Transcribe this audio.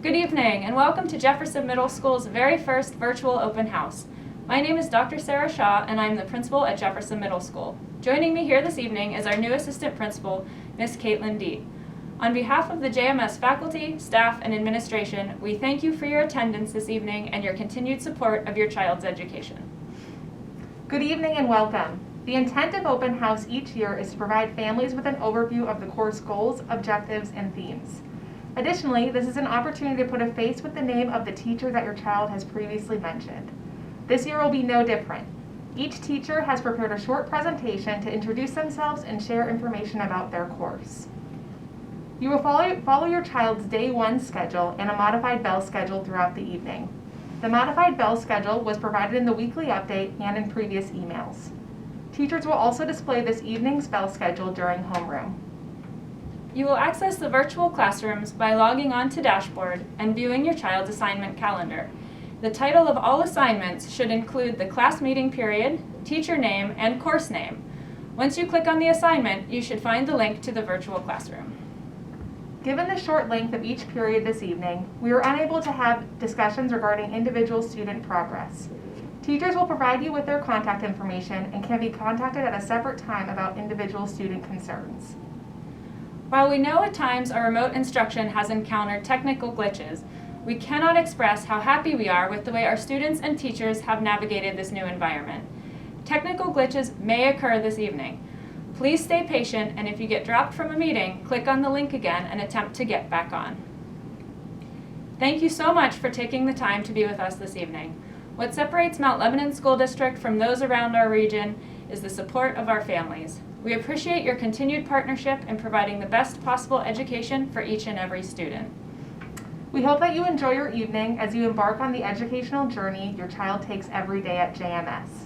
Good evening and welcome to Jefferson Middle School's very first virtual open house. My name is Dr. Sarah Shaw and I'm the principal at Jefferson Middle School. Joining me here this evening is our new assistant principal, Miss Katelyn Deet. On behalf of the JMS faculty, staff, and administration, we thank you for your attendance this evening and your continued support of your child's education. Good evening and welcome. The intent of open house each year is to provide families with an overview of the course goals, objectives, and themes. Additionally, this is an opportunity to put a face with the name of the teacher that your child has previously mentioned. This year will be no different. Each teacher has prepared a short presentation to introduce themselves and share information about their course. You will follow your child's day 1 schedule and a modified bell schedule throughout the evening. The modified bell schedule was provided in the weekly update and in previous emails. Teachers will also display this evening's bell schedule during homeroom. You will access the virtual classrooms by logging on to Dashboard and viewing your child's assignment calendar. The title of all assignments should include the class meeting period, teacher name, and course name. Once you click on the assignment, you should find the link to the virtual classroom. Given the short length of each period this evening, we were unable to have discussions regarding individual student progress. Teachers will provide you with their contact information and can be contacted at a separate time about individual student concerns. While we know at times our remote instruction has encountered technical glitches, we cannot express how happy we are with the way our students and teachers have navigated this new environment. Technical glitches may occur this evening. Please stay patient, and if you get dropped from a meeting, click on the link again and attempt to get back on. Thank you so much for taking the time to be with us this evening. What separates Mount Lebanon School District from those around our region is the support of our families. We appreciate your continued partnership in providing the best possible education for each and every student. We hope that you enjoy your evening as you embark on the educational journey your child takes every day at JMS.